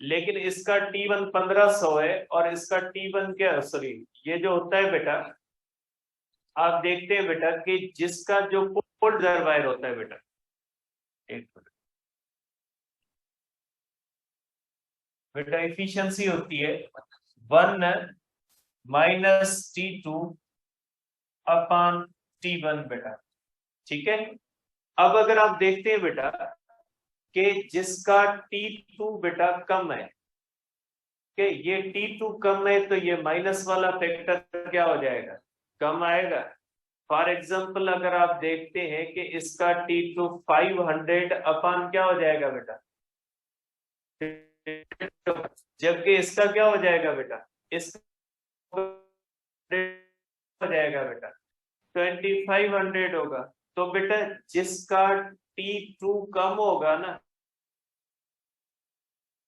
लेकिन इसका T1 1500 है और इसका T1 क्या, सॉरी, ये जो होता है बेटा, आप देखते हैं बेटा कि जिसका जो कोल्ड रिजर्वायर होता है बेटा, एक मिनट बेटा, एफिशिएंसी होती है 1 माइनस T2 अपॉन T1 बेटा, ठीक है। अब अगर आप देखते हैं बेटा कि जिसका T2 बेटा कम है, कि ये T2 कम है, तो ये माइनस वाला फैक्टर क्या हो जाएगा, कम आएगा। फॉर एग्जाम्पल अगर आप देखते हैं कि इसका T2 500 अपॉन क्या हो जाएगा बेटा, जबकि इसका क्या हो जाएगा बेटा, इसका हो जाएगा बेटा 2500 होगा। तो बेटा जिसका T2 कम होगा ना,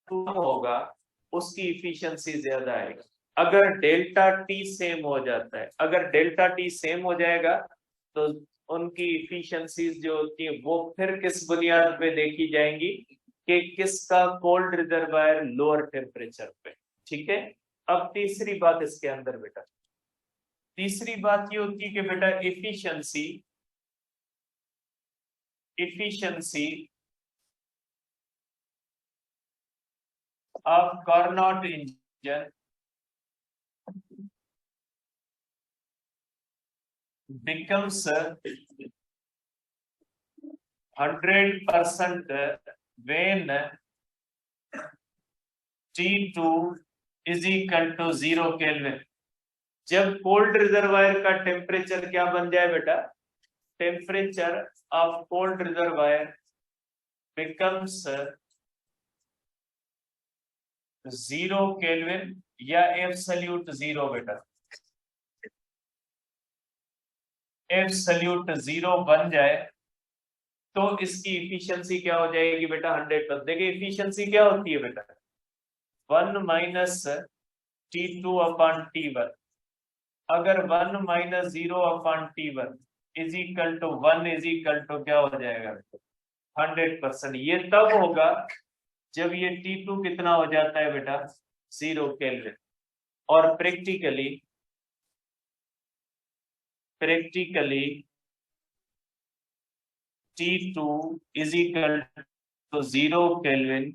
कम होगा, उसकी इफिशियंसी ज्यादा आएगा। अगर डेल्टा T सेम हो जाता है, अगर डेल्टा T सेम हो जाएगा तो उनकी इफिशियंसीज जो होती है वो फिर किस बुनियाद पे देखी जाएंगी, कि किसका कोल्ड रिजर्वायर लोअर टेम्परेचर पे, ठीक है। अब तीसरी बात इसके अंदर बेटा, तीसरी बात ये होती है कि बेटा efficiency of Carnot engine becomes 100% when T2 is equal to 0 kelvin. जब कोल्ड रिजर्वायर का टेम्परेचर क्या बन जाए बेटा, temperature of cold reservoir becomes 0 kelvin या एब्सोल्यूट 0 बेटा, एब्सोल्यूट 0 बन जाए तो इसकी इफिशियंसी क्या हो जाएगी बेटा, 100%। देखिए इफिशियंसी क्या होती है बेटा, 1 माइनस T2 अपॉन T1। अगर 1 minus 0 upon T1 is equal to 1 is equal to क्या हो जाएगा बेटा, 100%। ये तब होगा जब ये T2 कितना हो जाता है बेटा, 0 केल्विन। और practically T2 is equal to 0 Kelvin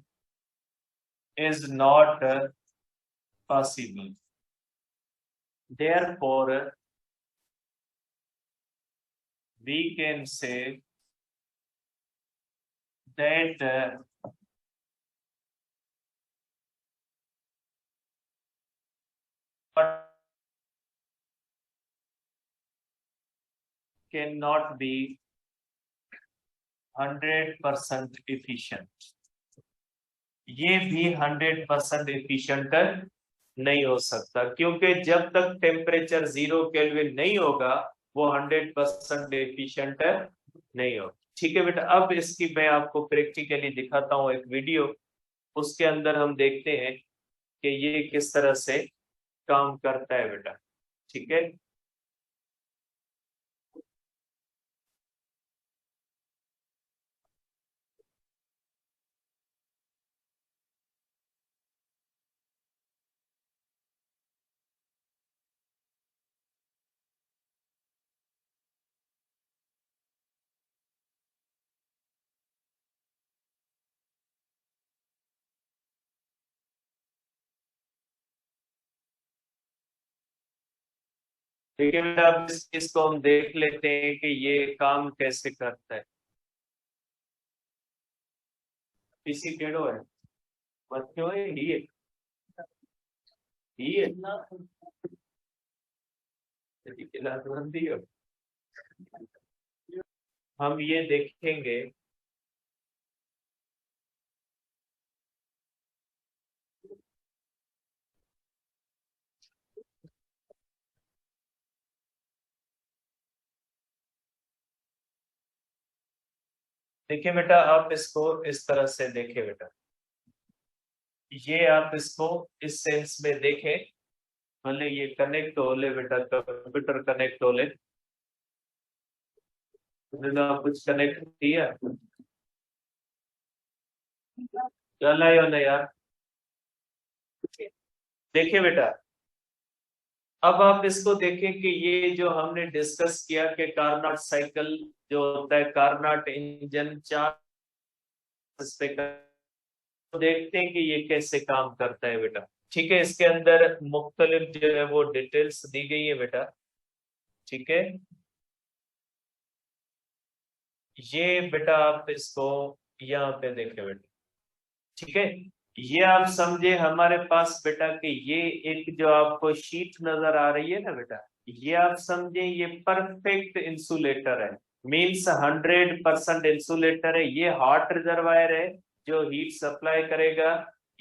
is not possible। Therefore, we can say that cannot be 100% efficient. ये भी 100% efficient नहीं हो सकता, क्योंकि जब तक टेम्परेचर 0 केल्विन नहीं होगा वो 100% एफिशिएंट नहीं होगा। ठीक है बेटा, अब इसकी मैं आपको प्रैक्टिकली दिखाता हूँ एक वीडियो, उसके अंदर हम देखते हैं कि ये किस तरह से काम करता है बेटा। ठीक है, ठीक है बेटा, अब इस चीज को हम देख लेते हैं कि ये काम कैसे करता है। पीसी टेढ़ो है, बच्चों है, ही है ना, हम ये देखेंगे देखिए बेटा, आप इसको इस तरह से देखिए बेटा, ये आप इसको इस सेंस में देखें, भले ये कनेक्ट हो ले बेटा, कंप्यूटर कनेक्ट हो ले, तो कुछ कनेक्ट किया चला हो ना यार। देखिए बेटा, अब आप इसको देखें कि ये जो हमने डिस्कस किया कि कारनाट साइकिल जो होता है, कारनाट इंजन 4 पे तो देखते हैं कि ये कैसे काम करता है बेटा। ठीक है, इसके अंदर मुख्तलिफ जो है वो डिटेल्स दी गई है बेटा। ठीक है, ये बेटा आप इसको यहाँ पे देखें बेटा। ठीक है, ये आप समझे हमारे पास बेटा कि ये एक जो आपको शीट नजर आ रही है ना बेटा, ये आप समझे ये परफेक्ट इंसुलेटर है, मीन्स 100% इंसुलेटर है। ये हॉट रिजर्वायर है जो हीट सप्लाई करेगा।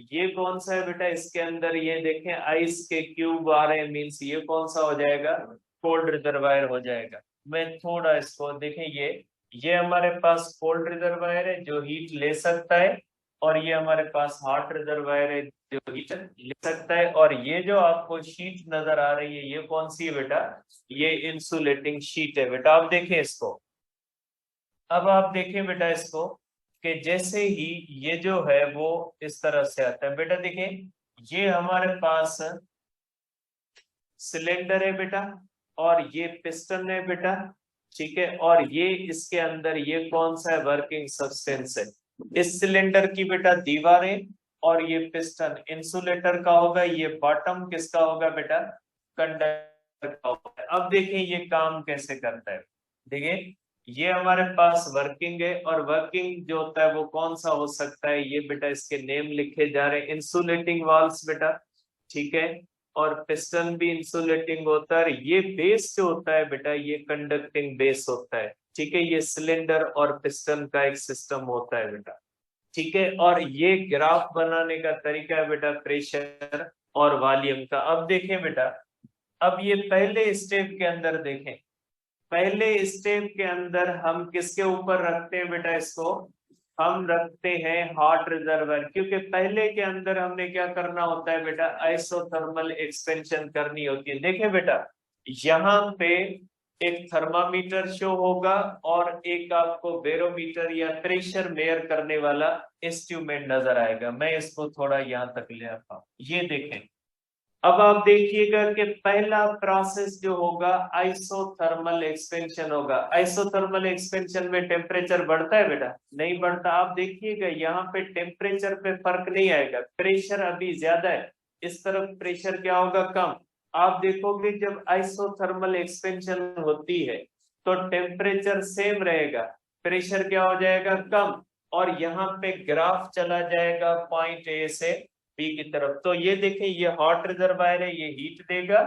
ये कौन सा है बेटा, इसके अंदर ये देखें आइस के क्यूब आ रहे हैं, मीन्स ये कौन सा हो जाएगा, कोल्ड रिजर्वायर हो जाएगा। मैं थोड़ा इसको देखें, ये हमारे पास कोल्ड रिजर्वायर है जो हीट ले सकता है, और ये हमारे पास हॉट रिजर्वायर है जो हीट ले सकता है। और ये जो आपको शीट नजर आ रही है ये कौन सी है बेटा, ये इंसुलेटिंग शीट है बेटा। आप देखें इसको, अब आप देखें बेटा इसको कि जैसे ही ये जो है वो इस तरह से आता है बेटा, देखें ये हमारे पास सिलेंडर है बेटा, और ये पिस्टन है बेटा। ठीक है, और ये इसके अंदर ये कौन सा है, वर्किंग सब्सटेंस है। इस सिलेंडर की बेटा दीवारें और ये पिस्टन इंसुलेटर का होगा, ये बॉटम किसका होगा बेटा, कंडक्टर का होगा। अब देखें ये काम कैसे करता है। देखिए ये हमारे पास वर्किंग है, और वर्किंग जो होता है वो कौन सा हो सकता है, ये बेटा इसके नेम लिखे जा रहे हैं, इंसुलेटिंग वाल्स बेटा। ठीक है, और पिस्टन भी इंसुलेटिंग होता है। ये बेस जो होता है बेटा ये कंडक्टिंग बेस होता है। ठीक है, ये सिलेंडर और पिस्टन का एक सिस्टम होता है बेटा। ठीक है, और ये ग्राफ बनाने का तरीका है बेटा प्रेशर और वॉल्यूम का। अब देखें बेटा, अब ये पहले स्टेप के अंदर देखें, पहले स्टेप के अंदर हम किसके ऊपर रखते हैं बेटा इसको, हम रखते हैं हॉट रिजर्वर, क्योंकि पहले के अंदर हमने क्या करना होता है बेटा, आइसोथर्मल एक्सपेंशन करनी होती है। देखें बेटा, यहाँ पे एक थर्मामीटर शो होगा और एक आपको बैरोमीटर या प्रेशर मेयर करने वाला इंस्ट्रूमेंट नजर आएगा। मैं इसको थोड़ा यहाँ तक ले आता हूँ, ये देखें। अब आप देखिएगा कि पहला प्रोसेस जो होगा आइसोथर्मल एक्सपेंशन होगा। आइसोथर्मल एक्सपेंशन में टेम्परेचर बढ़ता है बेटा, नहीं बढ़ता। आप देखिएगा यहाँ पे टेम्परेचर पे फर्क नहीं आएगा, प्रेशर अभी ज्यादा है, इस तरफ प्रेशर क्या होगा, कम। आप देखोगे जब आइसोथर्मल एक्सपेंशन होती है तो टेम्परेचर सेम रहेगा, प्रेशर क्या हो जाएगा, कम, और यहाँ पे ग्राफ चला जाएगा पॉइंट ए से बी की तरफ। तो ये देखें, ये हॉट रिजर्वायर है, ये हीट देगा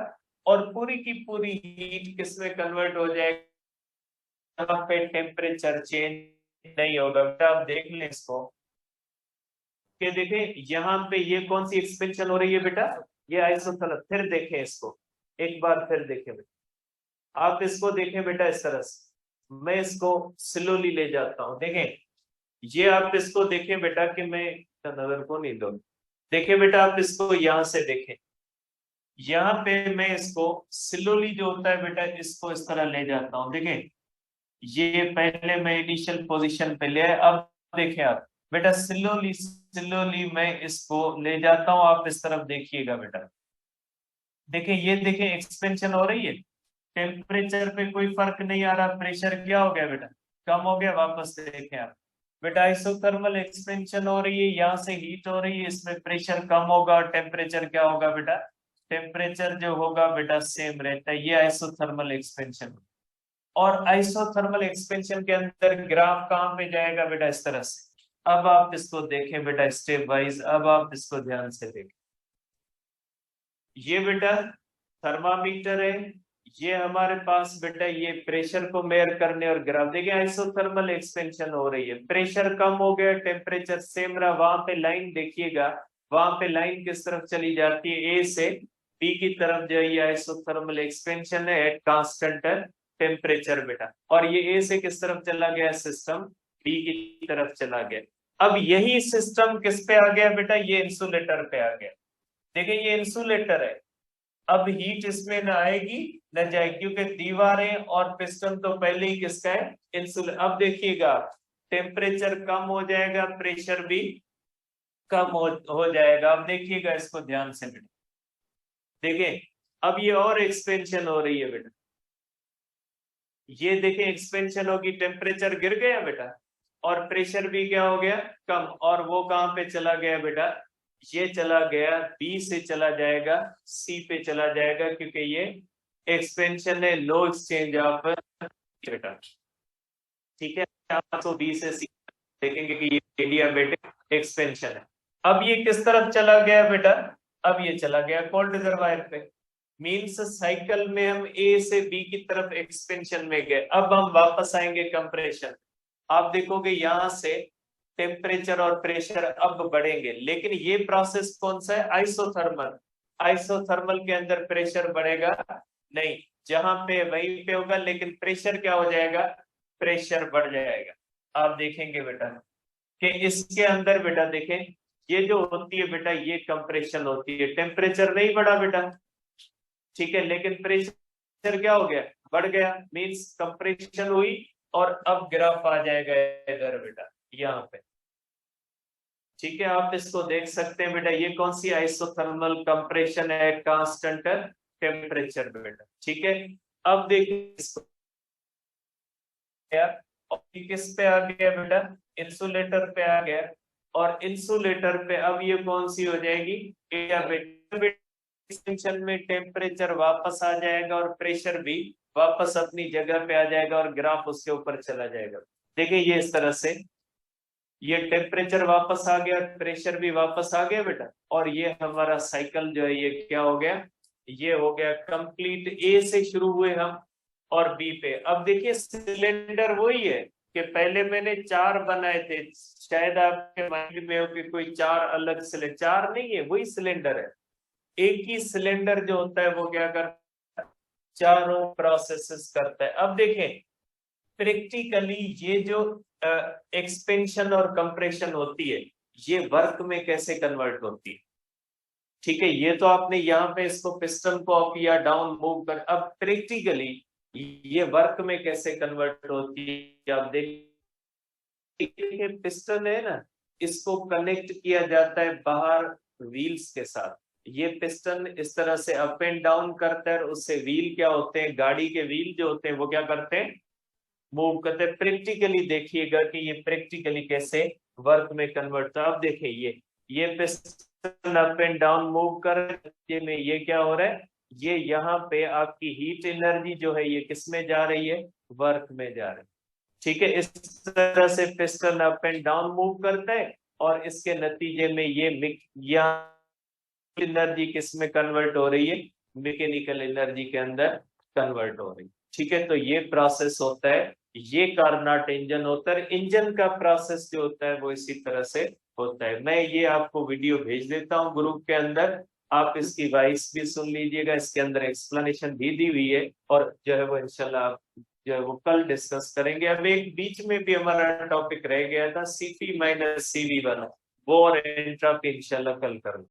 और पूरी की पूरी हीट किसमें कन्वर्ट हो जाएगी, यहाँ पे टेम्परेचर चेंज नहीं होगा। बेटा आप देख लें इसको कि देखें यहाँ पे ये कौन सी एक्सपेंशन हो रही है बेटा, ये आइसोथर्मल। फिर देखें इसको एक बार, फिर देखें बेटा, आप इसको देखें बेटा इस तरह से, मैं इसको स्लोली ले जाता हूं। देखें ये, आप इसको देखें बेटा कि मैं नजर को नहीं दूं। देखें बेटा आप इसको यहां से देखें, यहाँ पे मैं इसको स्लोली जो होता है बेटा, इसको इस तरह ले जाता हूं। देखें ये पहले मैं इनिशियल पोजीशन पे ले आया, अब देखें आप बेटा स्लोली स्लोली मैं इसको ले जाता हूं, आप इस तरफ देखिएगा बेटा। देखें ये देखें एक्सपेंशन हो रही है, टेम्परेचर पे कोई फर्क नहीं आ रहा, प्रेशर क्या हो गया बेटा, कम हो गया। वापस देखें आप बेटा, आइसोथर्मल एक्सपेंशन हो रही है, यहाँ से हीट हो रही है, इसमें प्रेशर कम होगा और टेम्परेचर क्या होगा बेटा, टेम्परेचर जो होगा बेटा सेम रहता है। ये आइसोथर्मल एक्सपेंशन। और आइसोथर्मल एक्सपेंशन के अंदर ग्राफ कहाँ पे जाएगा बेटा, इस तरह से। अब आप इसको देखें बेटा स्टेप वाइज, अब आप इसको ध्यान से देखें। ये बेटा थर्मामीटर है, ये हमारे पास बेटा ये प्रेशर को मेयर करने और ग्राफ। देखिए आइसोथर्मल एक्सपेंशन हो रही है, प्रेशर कम हो गया, टेम्परेचर सेम रहा। वहां पे लाइन देखिएगा, वहां पे लाइन किस तरफ चली जाती है, ए से बी की तरफ जो ये आइसोथर्मल एक्सपेंशन है एट कांस्टेंट टेम्परेचर बेटा। और ये ए से किस तरफ चला गया, सिस्टम बी की तरफ चला गया। अब यही सिस्टम किस पे आ गया बेटा, ये इंसुलेटर पे आ गया। देखिए ये इंसुलेटर है, अब हीट इसमें न आएगी न जाएगी, क्योंकि दीवारें और पिस्टन तो पहले ही किसका है, इंसुलेटर। अब देखिएगा टेम्परेचर कम हो जाएगा, प्रेशर भी कम हो जाएगा। अब देखिएगा इसको ध्यान से बेटा, देखिए अब ये और एक्सपेंशन हो रही है बेटा, ये देखिए एक्सपेंशन होगी, टेम्परेचर गिर गया बेटा और प्रेशर भी क्या हो गया, कम। और वो कहां पे चला गया बेटा, ये चला गया बी से चला जाएगा सी पे चला जाएगा, क्योंकि ये एक्सपेंशन है, लो एक्सचेंज ऑफ बेटा। ठीक है, आप तो बी से सी देखेंगे कि ये एडियाबेटिक एक्सपेंशन है। अब ये किस तरफ चला गया बेटा, अब ये चला गया कोल्ड रिजर्वायर पे। मीन्स साइकिल में हम ए से बी की तरफ एक्सपेंशन में गए। अब हम वापस आएंगे कंप्रेशन, आप देखोगे यहां से टेम्परेचर और प्रेशर अब बढ़ेंगे, लेकिन ये प्रोसेस कौन सा है, आइसोथर्मल। आइसोथर्मल के अंदर प्रेशर बढ़ेगा नहीं, जहां पे वहीं पे होगा, लेकिन प्रेशर क्या हो जाएगा, प्रेशर बढ़ जाएगा। आप देखेंगे बेटा कि इसके अंदर बेटा देखें, ये जो होती है बेटा ये कंप्रेशन होती है, टेम्परेचर नहीं बढ़ा बेटा, ठीक है, लेकिन प्रेशर क्या हो गया, बढ़ गया। मीन्स कंप्रेशन हुई और अब ग्राफ आ जाएगा इधर बेटा यहाँ पे। ठीक है, आप इसको देख सकते हैं बेटा, ये कौन सी आइसोथर्मल कंप्रेशन है, कांस्टेंट टेम्परेचर बेटा। ठीक है, अब देखिए इसको और किस पे आ गया बेटा, इंसुलेटर पे आ गया। और इंसुलेटर पे अब ये कौन सी हो जाएगी, एक्सटेंशन में टेम्परेचर वापस आ जाएगा और प्रेशर भी वापस अपनी जगह पे आ जाएगा और ग्राफ उसके ऊपर चला जाएगा। देखिए ये इस तरह से, ये टेम्परेचर वापस आ गया, प्रेशर भी वापस आ गया बेटा, और ये हमारा साइकिल जो है ये क्या हो गया, ये हो गया कंप्लीट। ए से शुरू हुए हम और बी पे। अब देखिए सिलेंडर वही है कि पहले मैंने चार बनाए थे, शायद आपके माइंड में हो कि कोई चार अलग सिलेंडर, चार नहीं है, वही सिलेंडर है। एक ही सिलेंडर जो होता है वो क्या करता है, चारों प्रोसेसेस करता है। अब देखें प्रैक्टिकली ये जो एक्सपेंशन और कंप्रेशन होती है, ये वर्क में कैसे कन्वर्ट होती है। ठीक है, ये तो आपने यहाँ पे इसको पिस्टन को अप या डाउन मूव कर, अब प्रैक्टिकली ये वर्क में कैसे कन्वर्ट होती है। आप देखिए पिस्टन है ना, इसको कनेक्ट किया जाता है बाहर व्हील्स के साथ। ये पिस्टन इस तरह से अप एंड डाउन करता है, उससे व्हील क्या होते हैं, गाड़ी के व्हील जो होते हैं वो क्या करते हैं, मूव करते हैं। प्रैक्टिकली देखिएगा कि ये प्रैक्टिकली कैसे वर्क में कन्वर्ट होता है। अब देखिए ये piston up and down move कर में ये क्या हो रहा है, ये यहाँ पे आपकी हीट एनर्जी जो है ये किस में जा रही है, वर्क में जा रही है। ठीक है, इस तरह से piston up and down move करता है और इसके नतीजे में ये यहाँ एनर्जी किस में कन्वर्ट हो रही है, मैकेनिकल एनर्जी के अंदर कन्वर्ट हो रही है। ठीक है, तो ये प्रोसेस होता है, ये कार्नाट इंजन होता है। इंजन का प्रोसेस जो होता है वो इसी तरह से होता है। मैं ये आपको वीडियो भेज देता हूँ ग्रुप के अंदर, आप इसकी वॉइस भी सुन लीजिएगा, इसके अंदर एक्सप्लेनेशन भी दी हुई है और जो है वो इंशाल्लाह आप जो है वो कल डिस्कस करेंगे। अब एक बीच में भी हमारा टॉपिक रह गया था, CP - CV वाला, वो और एंट्रोपी, इंशाल्लाह कल करूंगा।